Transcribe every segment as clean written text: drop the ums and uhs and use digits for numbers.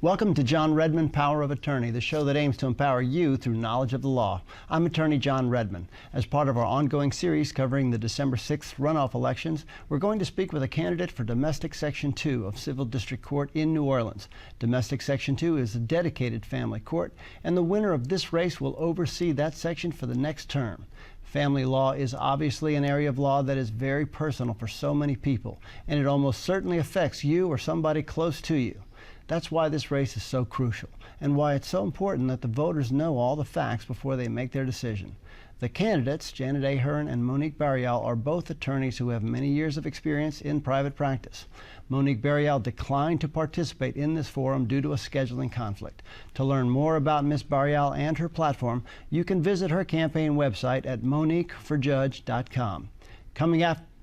Welcome to John Redmann, Power of Attorney, the show that aims to empower you through knowledge of the law. I'm Attorney John Redmann. As part of our ongoing series covering the December 6th runoff elections, we're going to speak with a candidate for Domestic Section 2 of Civil District Court in New Orleans. Domestic Section 2 is a dedicated family court, and the winner of this race will oversee that section for the next term. Family law is obviously an area of law that is very personal for so many people, and it almost certainly affects you or somebody close to you. That's why this race is so crucial, and why it's so important that the voters know all the facts before they make their decision. The candidates, Janet Ahern and Monique Barrial, are both attorneys who have many years of experience in private practice. Monique Barrial declined to participate in this forum due to a scheduling conflict. To learn more about Ms. Barrial and her platform, you can visit her campaign website at moniqueforjudge.com.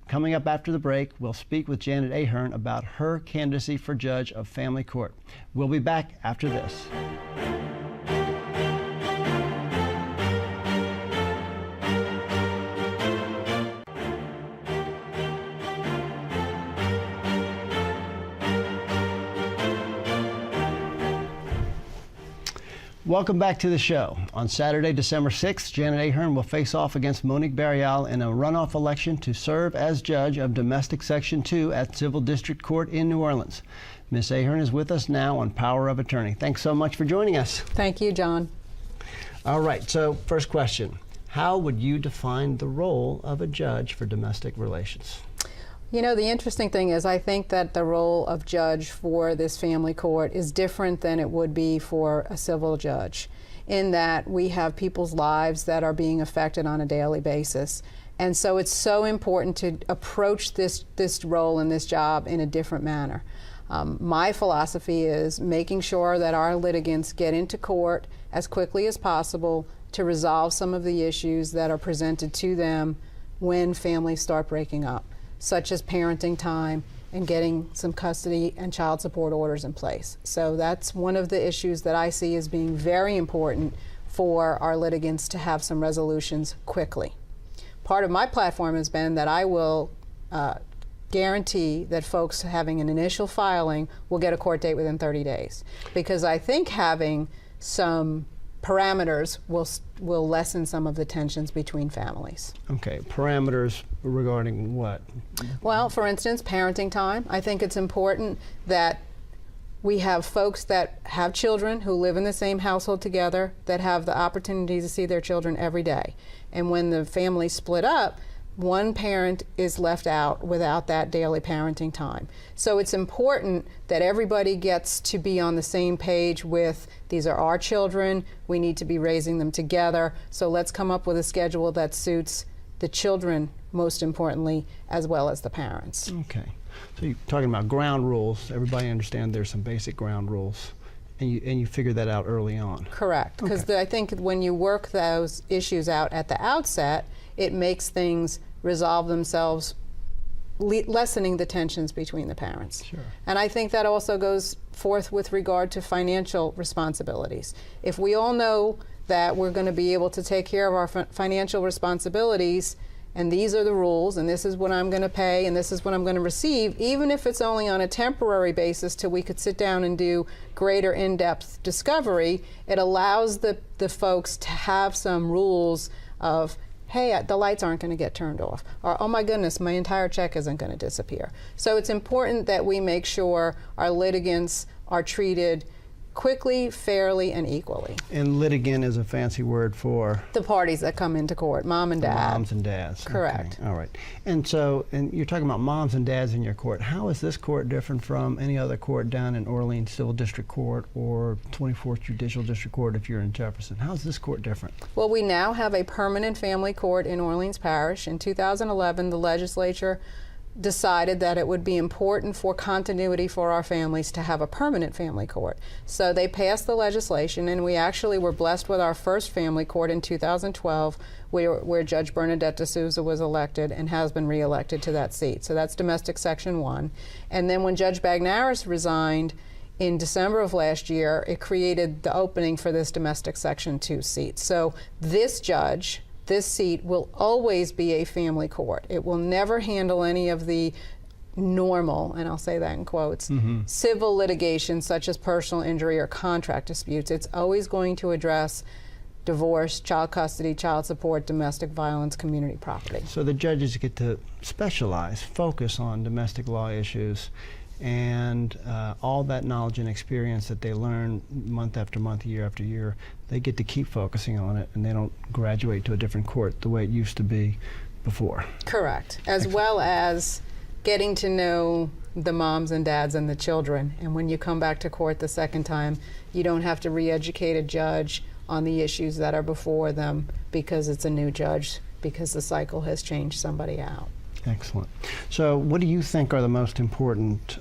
Coming up after the break, we'll speak with Janet Ahern about her candidacy for judge of family court. We'll be back after this. Welcome back to the show. On Saturday, December 6th, Janet Ahern will face off against Monique Barrial in a runoff election to serve as judge of Domestic Section 2 at Civil District Court in New Orleans. Ms. Ahern is with us now on Power of Attorney. Thanks so much for joining us. Thank you, John. All right, so first question. How would you define the role of a judge for domestic relations? You know, the interesting thing is I think that the role of judge for this family court is different than it would be for a civil judge, in that we have people's lives that are being affected on a daily basis. And so it's so important to approach this role and this job in a different manner. My philosophy is making sure that our litigants get into court as quickly as possible to resolve some of the issues that are presented to them when families start breaking up, such as parenting time and getting some custody and child support orders in place. So that's one of the issues that I see as being very important for our litigants to have some resolutions quickly. Part of my platform has been that I will guarantee that folks having an initial filing will get a court date within 30 days, because I think having some parameters will lessen some of the tensions between families. Okay, parameters regarding what? Well, for instance, parenting time. I think it's important that we have folks that have children who live in the same household together, that have the opportunity to see their children every day. And when the family split up, one parent is left out without that daily parenting time. So it's important that everybody gets to be on the same page with, these are our children, we need to be raising them together, so let's come up with a schedule that suits the children, most importantly, as well as the parents. Okay, so you're talking about ground rules. Everybody understands there's some basic ground rules, and you figure that out early on. Correct, because I think when you work those issues out at the outset, it makes things resolve themselves, lessening the tensions between the parents. Sure. And I think that also goes forth with regard to financial responsibilities. If we all know that we're going to be able to take care of our financial responsibilities, and these are the rules, and this is what I'm going to pay, and this is what I'm going to receive, even if it's only on a temporary basis till we could sit down and do greater in-depth discovery, it allows the folks to have some rules of, hey, the lights aren't going to get turned off, or oh my goodness, my entire check isn't going to disappear. So it's important that we make sure our litigants are treated quickly, fairly, and equally. And litigant is a fancy word for? The parties that come into court, mom and dad. Moms and dads. Correct. Okay. All right. And so, and you're talking about moms and dads in your court. How is this court different from any other court down in Orleans Civil District Court or 24th Judicial District Court if you're in Jefferson? How is this court different? Well, we now have a permanent family court in Orleans Parish. In 2011, the legislature decided that it would be important for continuity for our families to have a permanent family court. So they passed the legislation, and we actually were blessed with our first family court in 2012, where Judge Bernadette D'Souza was elected and has been re-elected to that seat. So that's Domestic Section 1. And then when Judge Bagnaris resigned in December of last year, it created the opening for this Domestic Section 2 seat. So this judge, this seat will always be a family court. It will never handle any of the normal, and I'll say that in quotes, civil litigation such as personal injury or contract disputes. It's always going to address divorce, child custody, child support, domestic violence, community property. So the judges get to specialize, focus on domestic law issues, and all that knowledge and experience that they learn month after month, year after year, they get to keep focusing on it, and they don't graduate to a different court the way it used to be before. Correct. As well as getting to know the moms and dads and the children. And when you come back to court the second time, you don't have to re-educate a judge on the issues that are before them because it's a new judge, because the cycle has changed somebody out. Excellent. So what do you think are the most important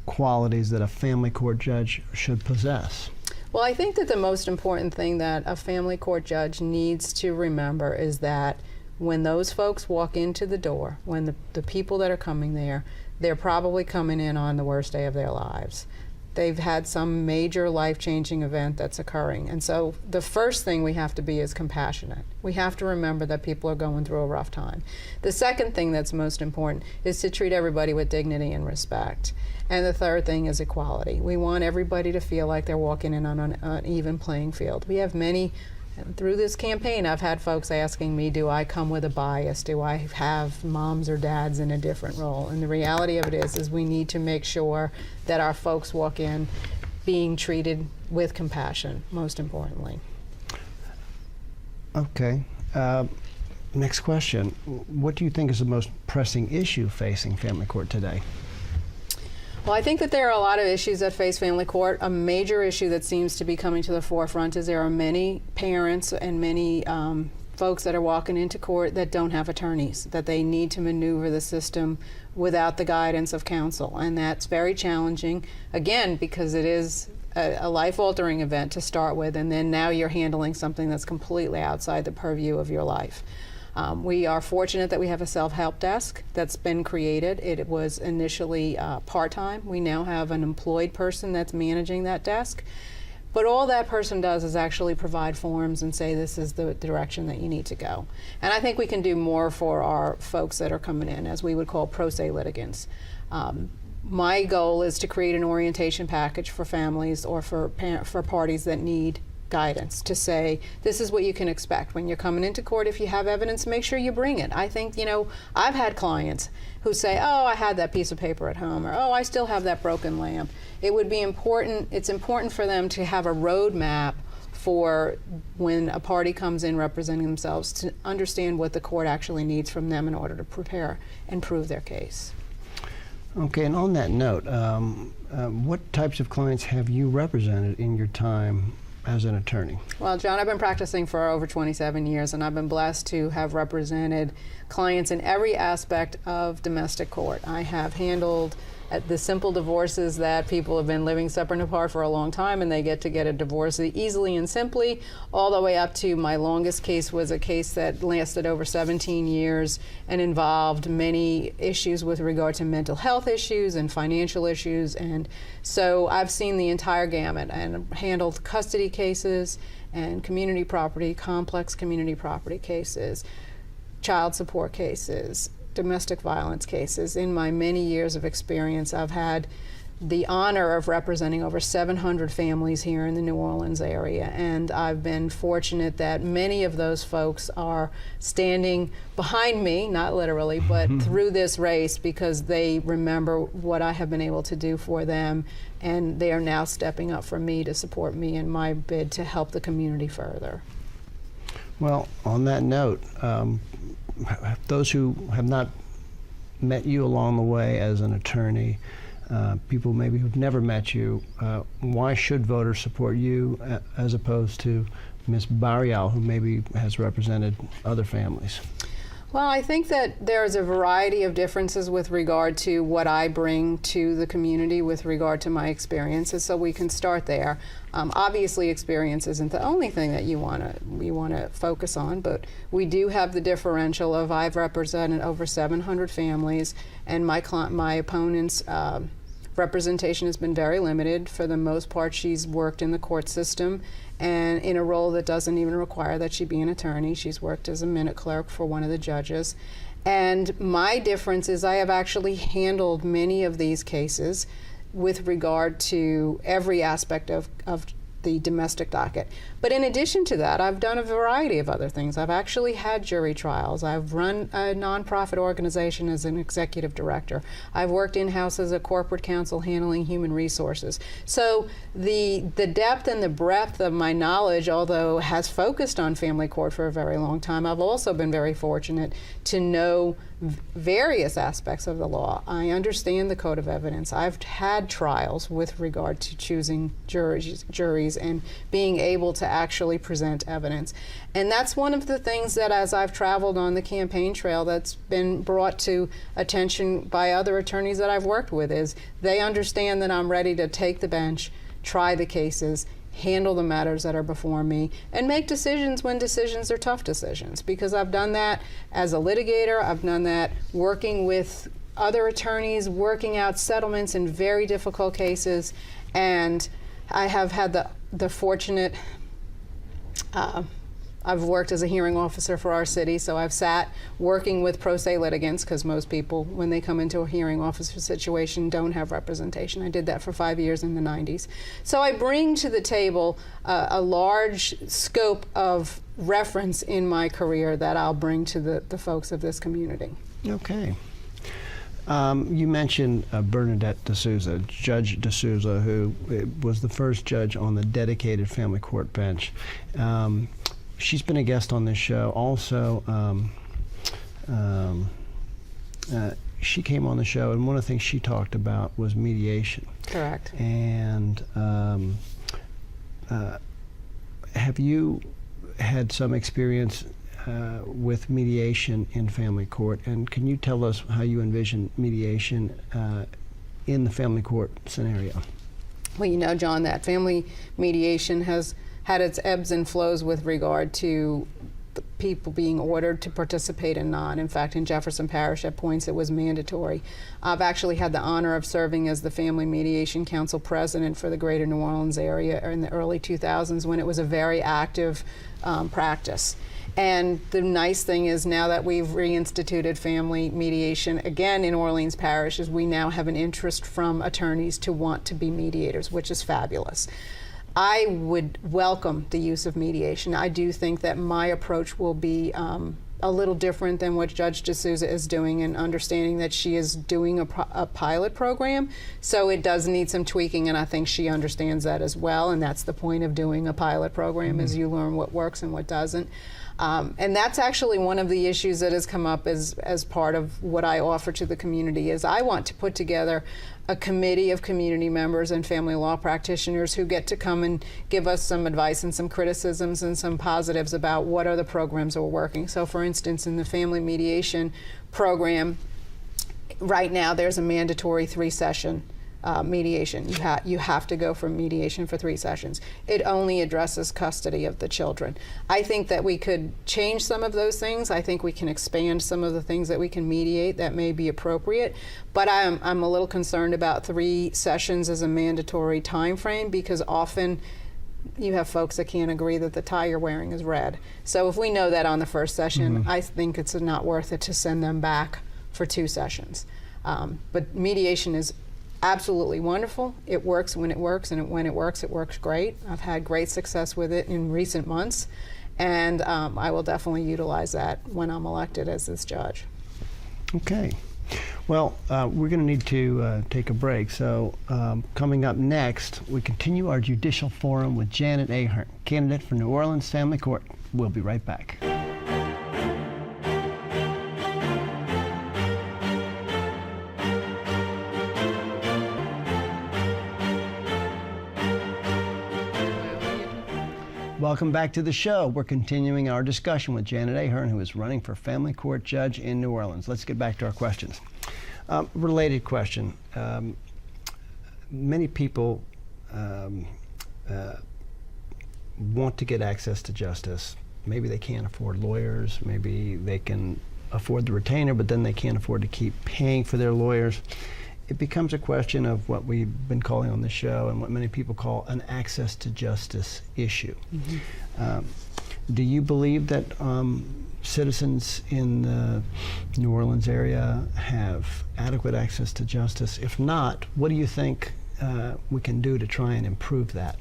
qualities that a family court judge should possess? Well, I think that the most important thing that a family court judge needs to remember is that when those folks walk into the door, when the people that are coming there, they're probably coming in on the worst day of their lives. They've had some major life-changing event that's occurring. And so the first thing we have to be is compassionate. We have to remember that people are going through a rough time. The second thing that's most important is to treat everybody with dignity and respect. And the third thing is equality. We want everybody to feel like they're walking in on an even playing field. We have many, through this campaign, I've had folks asking me, do I come with a bias? Do I have moms or dads in a different role? And the reality of it is we need to make sure that our folks walk in being treated with compassion, most importantly. Okay. Next question. What do you think is the most pressing issue facing family court today? Well, I think that there are a lot of issues that face family court. A major issue that seems to be coming to the forefront is there are many parents and many folks that are walking into court that don't have attorneys, that they need to maneuver the system without the guidance of counsel. And that's very challenging, again, because it is a life-altering event to start with, and then now you're handling something that's completely outside the purview of your life. We are fortunate that we have a self-help desk that's been created. It was initially part-time. We now have an employed person that's managing that desk. But all that person does is actually provide forms and say this is the direction that you need to go. And I think we can do more for our folks that are coming in, as we would call pro se litigants. My goal is to create an orientation package for families or for parties that need guidance, to say this is what you can expect when you're coming into court. If you have evidence, make sure you bring it. I think, I've had clients who say, oh, I had that piece of paper at home, or oh, I still have that broken lamp. It's important for them to have a roadmap for when a party comes in representing themselves, to understand what the court actually needs from them in order to prepare and prove their case. Okay, and on that note, what types of clients have you represented in your time as an attorney? Well, John, I've been practicing for over 27 years, and I've been blessed to have represented clients in every aspect of domestic court. I have handled the simple divorces that people have been living separate and apart for a long time, and they get a divorce easily and simply, all the way up to my longest case was a case that lasted over 17 years and involved many issues with regard to mental health issues and financial issues. And so I've seen the entire gamut and handled custody cases and community property, complex community property cases, child support cases, domestic violence cases. In my many years of experience, I've had the honor of representing over 700 families here in the New Orleans area, and I've been fortunate that many of those folks are standing behind me, not literally, but through this race, because they remember what I have been able to do for them, and they are now stepping up for me to support me in my bid to help the community further. Well, on that note, those who have not met you along the way as an attorney, people maybe who've never met you, why should voters support you as opposed to Ms. Barrial, who maybe has represented other families? Well, I think that there's a variety of differences with regard to what I bring to the community with regard to my experiences, so we can start there. Obviously, experience isn't the only thing that you want to focus on, but we do have the differential of I've represented over 700 families, and my opponents representation has been very limited. For the most part, she's worked in the court system and in a role that doesn't even require that she be an attorney. She's worked as a minute clerk for one of the judges. And my difference is I have actually handled many of these cases with regard to every aspect of the domestic docket. But in addition to that, I've done a variety of other things. I've actually had jury trials. I've run a nonprofit organization as an executive director. I've worked in-house as a corporate counsel handling human resources. So the depth and the breadth of my knowledge, although has focused on family court for a very long time, I've also been very fortunate to know various aspects of the law. I understand the code of evidence. I've had trials with regard to choosing juries and being able to actually present evidence. And that's one of the things that, as I've traveled on the campaign trail, that's been brought to attention by other attorneys that I've worked with, is they understand that I'm ready to take the bench, try the cases, handle the matters that are before me, and make decisions when decisions are tough decisions. Because I've done that as a litigator, I've done that working with other attorneys, working out settlements in very difficult cases, and I have had the fortunate, I've worked as a hearing officer for our city, so I've sat working with pro se litigants, because most people, when they come into a hearing officer situation, don't have representation. I did that for 5 years in the 90s. So I bring to the table a large scope of reference in my career that I'll bring to the folks of this community. Okay. You mentioned Bernadette D'Souza, Judge D'Souza, who was the first judge on the dedicated family court bench. She's been a guest on this show. Also, she came on the show, and one of the things she talked about was mediation. Correct. And have you had some experience with mediation in family court? And can you tell us how you envision mediation in the family court scenario? Well, you know, John, that family mediation has had its ebbs and flows with regard to the people being ordered to participate and not. In fact, in Jefferson Parish, at points it was mandatory. I've actually had the honor of serving as the Family Mediation Council president for the greater New Orleans area in the early 2000s, when it was a very active practice. And the nice thing is, now that we've reinstituted family mediation again in Orleans Parish, is we now have an interest from attorneys to want to be mediators, which is fabulous. I would welcome the use of mediation. I do think that my approach will be a little different than what Judge D'Souza is doing, and understanding that she is doing a pilot program. So it does need some tweaking, and I think she understands that as well. And that's the point of doing a pilot program, is you learn what works and what doesn't. And that's actually one of the issues that has come up as part of what I offer to the community, is I want to put together a committee of community members and family law practitioners who get to come and give us some advice and some criticisms and some positives about what are the programs that are working. So for instance, in the family mediation program, right now there's a mandatory 3-session mediation. You have to go for mediation for 3 sessions. It only addresses custody of the children. I think that we could change some of those things. I think we can expand some of the things that we can mediate that may be appropriate. But I'm a little concerned about 3 sessions as a mandatory time frame, because often you have folks that can't agree that the tie you're wearing is red. So if we know that on the first session, I think it's not worth it to send them back for 2 sessions. But mediation is absolutely wonderful. It works when it works, and when it works great. I've had great success with it in recent months, and I will definitely utilize that when I'm elected as this judge. Okay. Well, we're going to need to take a break. So coming up next, we continue our judicial forum with Janet Ahern, candidate for New Orleans Family Court. We'll be right back. Welcome back to the show. We're continuing our discussion with Janet Ahern, who is running for family court judge in New Orleans. Let's get back to our questions. Related question. Many people want to get access to justice. Maybe they can't afford lawyers. Maybe they can afford the retainer, but then they can't afford to keep paying for their lawyers. it becomes a question of what we've been calling on the show and what many people call an access to justice issue. Do you believe that citizens in the New Orleans area have adequate access to justice? If not, what do you think we can do to try and improve that?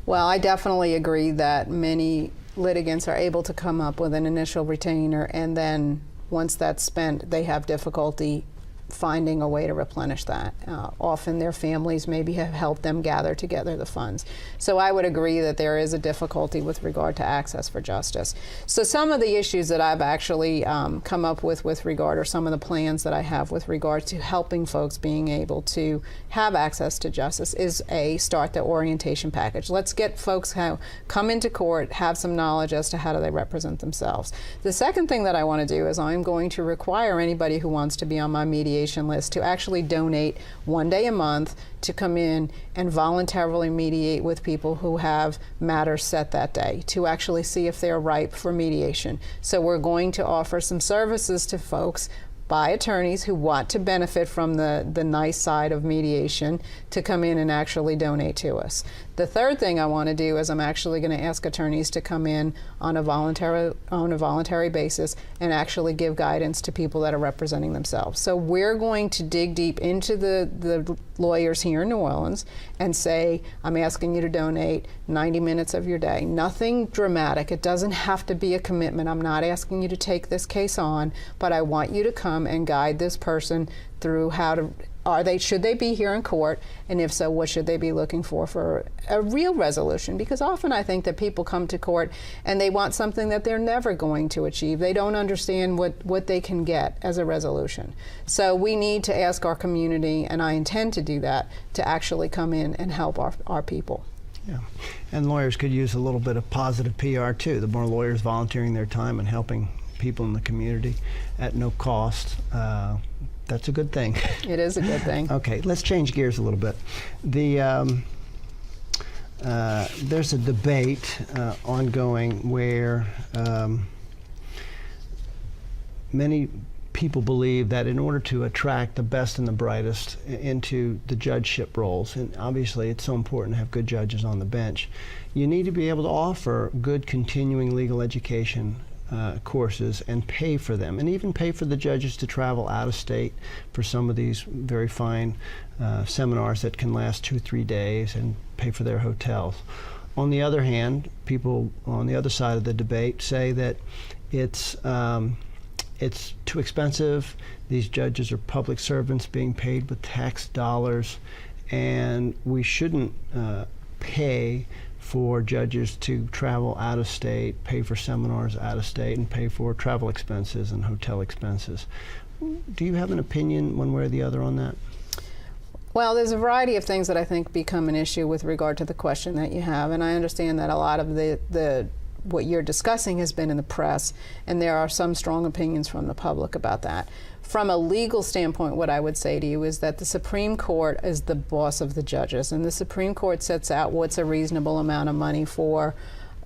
Well, I definitely agree that many litigants are able to come up with an initial retainer, and then once that's spent, they have difficulty finding a way to replenish that. Often their families maybe have helped them gather together the funds. So I would agree that there is a difficulty with regard to access for justice. So some of the issues that I've actually come up with regard, or some of the plans that I have with regard to helping folks being able to have access to justice, is start the orientation package. Let's get folks who come into court, have some knowledge as to how do they represent themselves. The second thing that I want to do is I'm going to require anybody who wants to be on my mediation list to actually donate 1 day a month to come in and voluntarily mediate with people who have matters set that day, to actually see if they're ripe for mediation. So we're going to offer some services to folks by attorneys who want to benefit from the nice side of mediation to come in and actually donate to us. The third thing I want to do is I'm actually going to ask attorneys to come in on a voluntary basis and actually give guidance to people that are representing themselves. So we're going to dig deep into the lawyers here in New Orleans and say, I'm asking you to donate 90 minutes of your day. Nothing dramatic. It doesn't have to be a commitment. I'm not asking you to take this case on, but I want you to come and guide this person through how to, should they be here in court, and if so, what should they be looking for a real resolution? Because often I think that people come to court and they want something that they're never going to achieve. They don't understand what they can get as a resolution. So we need to ask our community, and I intend to do that, to actually come in and help our people. Yeah, and lawyers could use a little bit of positive PR too. The more lawyers volunteering their time and helping people in the community at no cost, that's a good thing. It is a good thing. Okay, let's change gears a little bit. There's a debate ongoing where many people believe that in order to attract the best and the brightest into the judgeship roles, and obviously it's so important to have good judges on the bench, you need to be able to offer good continuing legal education courses and pay for them, and even pay for the judges to travel out of state for some of these very fine seminars that can last 2-3 days, and pay for their hotels. On the other hand, people on the other side of the debate say that it's too expensive. These judges are public servants being paid with tax dollars, and we shouldn't pay for judges to travel out of state, pay for seminars out of state, and pay for travel expenses and hotel expenses. Do you have an opinion one way or the other on that? Well, there's a variety of things that I think become an issue with regard to the question that you have, and I understand that a lot of what you're discussing has been in the press, and there are some strong opinions from the public about that. From a legal standpoint, what I would say to you is that the Supreme Court is the boss of the judges, and the Supreme Court sets out what's a reasonable amount of money for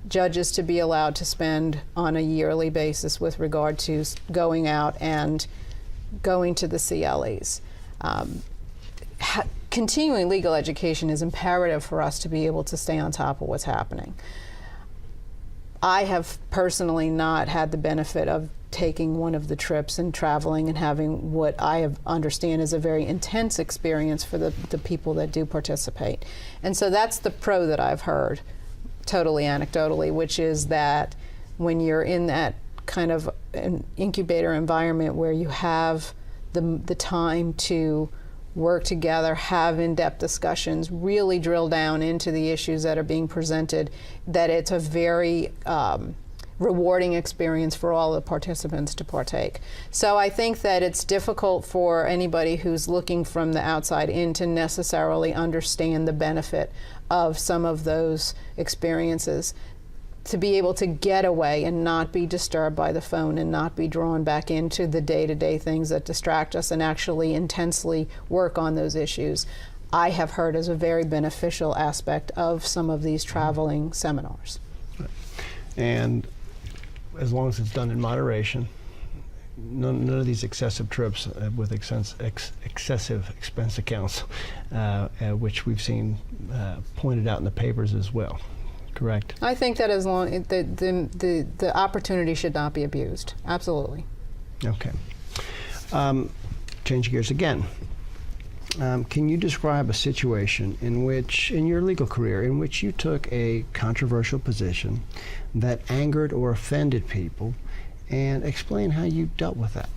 judges to be allowed to spend on a yearly basis with regard to going out and going to the CLEs. Continuing legal education is imperative for us to be able to stay on top of what's happening. I have personally not had the benefit of taking one of the trips and traveling and having what I understand is a very intense experience for the people that do participate. And so that's the pro that I've heard, totally anecdotally, which is that when you're in that kind of an incubator environment where you have the time to work together, have in-depth discussions, really drill down into the issues that are being presented, that it's a very rewarding experience for all the participants to partake. So I think that it's difficult for anybody who's looking from the outside in to necessarily understand the benefit of some of those experiences, to be able to get away and not be disturbed by the phone and not be drawn back into the day-to-day things that distract us, and actually intensely work on those issues, I have heard as a very beneficial aspect of some of these traveling seminars. And as long as it's done in moderation, none of these excessive trips with excessive expense accounts, which we've seen pointed out in the papers as well. Correct? I think that as long the opportunity should not be abused. Absolutely. Okay. Change gears again. Can you describe a situation in which, in your legal career, in which you took a controversial position that angered or offended people, and explain how you dealt with that?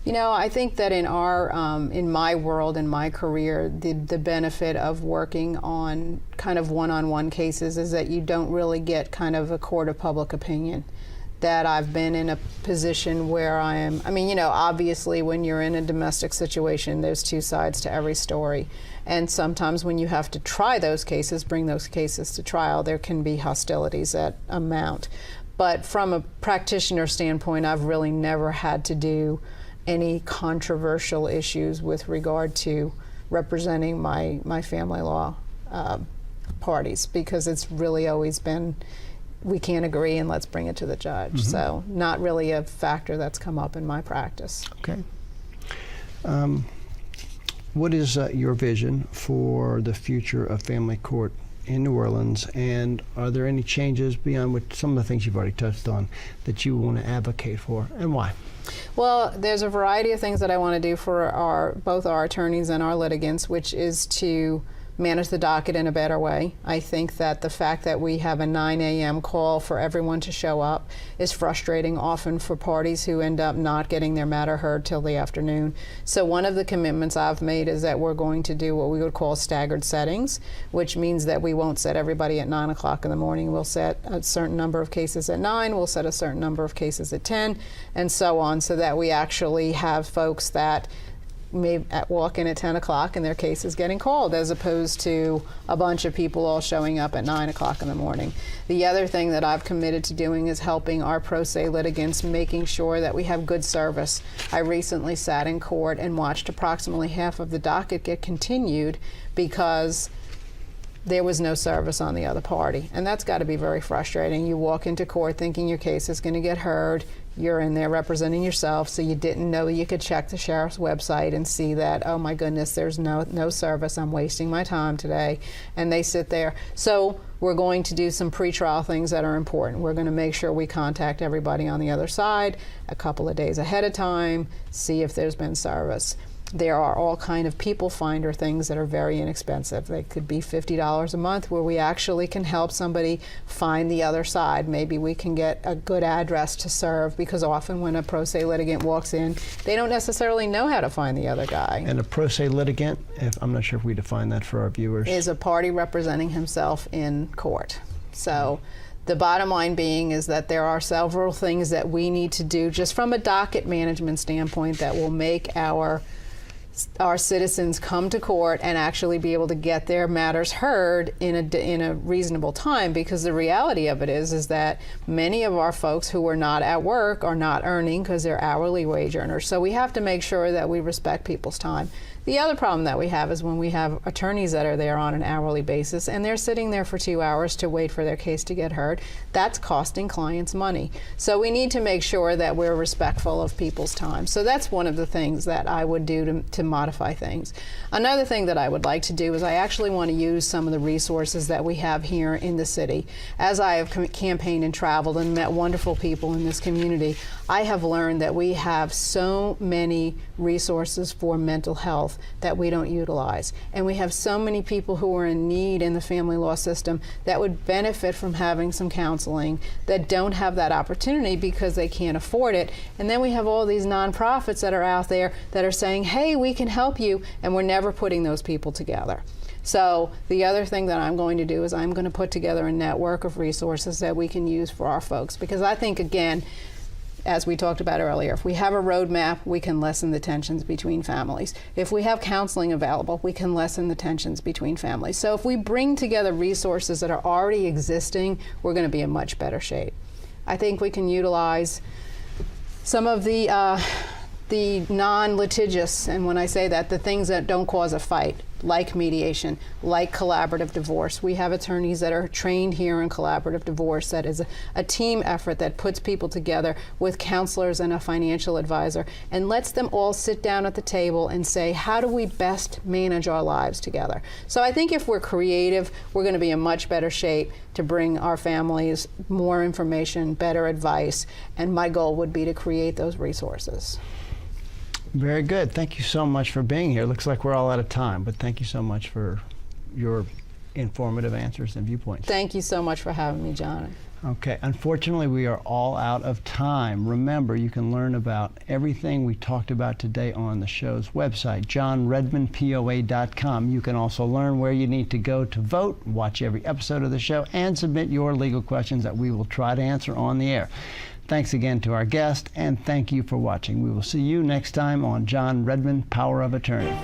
You know, I think that in my world, in my career, the benefit of working on kind of one-on-one cases is that you don't really get kind of a court of public opinion. That I've been in a position where I mean, you know, obviously when you're in a domestic situation, there's two sides to every story. And sometimes when you have to try those cases, bring those cases to trial, there can be hostilities that amount. But from a practitioner standpoint, I've really never had to do any controversial issues with regard to representing my family law parties, because it's really always been, we can't agree and let's bring it to the judge. Mm-hmm. So not really a factor that's come up in my practice. Okay. What is your vision for the future of family court in New Orleans, and are there any changes beyond what some of the things you've already touched on that you want to advocate for, and why? Well, there's a variety of things that I want to do for both our attorneys and our litigants, which is to manage the docket in a better way. I think that the fact that we have a 9 a.m. call for everyone to show up is frustrating often for parties who end up not getting their matter heard till the afternoon. So one of the commitments I've made is that we're going to do what we would call staggered settings, which means that we won't set everybody at 9 o'clock in the morning. We'll set a certain number of cases at 9, we'll set a certain number of cases at 10, and so on, so that we actually have folks that may walk in at 10 o'clock and their case is getting called, as opposed to a bunch of people all showing up at 9 o'clock in the morning. The other thing that I've committed to doing is helping our pro se litigants, making sure that we have good service. I recently sat in court and watched approximately half of the docket get continued because there was no service on the other party. And that's got to be very frustrating. You walk into court thinking your case is going to get heard. You're in there representing yourself, so you didn't know you could check the sheriff's website and see that, oh my goodness, there's no service, I'm wasting my time today. And they sit there. So we're going to do some pretrial things that are important. We're going to make sure we contact everybody on the other side a couple of days ahead of time, see if there's been service. There are all kind of people finder things that are very inexpensive. They could be $50 a month, where we actually can help somebody find the other side. Maybe we can get a good address to serve, because often when a pro se litigant walks in, they don't necessarily know how to find the other guy. And a pro se litigant, I'm not sure if we define that for our viewers, is a party representing himself in court. So the bottom line being is that there are several things that we need to do just from a docket management standpoint that will make our citizens come to court and actually be able to get their matters heard in a reasonable time, because the reality of it is that many of our folks who are not at work are not earning because they're hourly wage earners. So we have to make sure that we respect people's time. The other problem that we have is when we have attorneys that are there on an hourly basis and they're sitting there for 2 hours to wait for their case to get heard. That's costing clients money. So we need to make sure that we're respectful of people's time. So that's one of the things that I would do to modify things. Another thing that I would like to do is I actually want to use some of the resources that we have here in the city. As I have campaigned and traveled and met wonderful people in this community, I have learned that we have so many resources for mental health that we don't utilize. And we have so many people who are in need in the family law system that would benefit from having some counseling that don't have that opportunity because they can't afford it. And then we have all these nonprofits that are out there that are saying, hey, we can help you, and we're never putting those people together. So the other thing that I'm going to do is I'm going to put together a network of resources that we can use for our folks, because I think, again, as we talked about earlier, if we have a roadmap, we can lessen the tensions between families. If we have counseling available, we can lessen the tensions between families. So if we bring together resources that are already existing, we're going to be in much better shape. I think we can utilize some of the non-litigious, and when I say that, the things that don't cause a fight, like mediation, like collaborative divorce. We have attorneys that are trained here in collaborative divorce. That is a team effort that puts people together with counselors and a financial advisor and lets them all sit down at the table and say, how do we best manage our lives together? So I think if we're creative, we're going to be in much better shape to bring our families more information, better advice, and my goal would be to create those resources. Very good. Thank you so much for being here. Looks like we're all out of time, but thank you so much for your informative answers and viewpoints. Thank you so much for having me, John. Okay, unfortunately we are all out of time. Remember, you can learn about everything we talked about today on the show's website, johnredmannpoa.com. You can also learn where you need to go to vote, watch every episode of the show, and submit your legal questions that we will try to answer on the air. Thanks again to our guest, and thank you for watching. We will see you next time on John Redmann, Power of Attorney.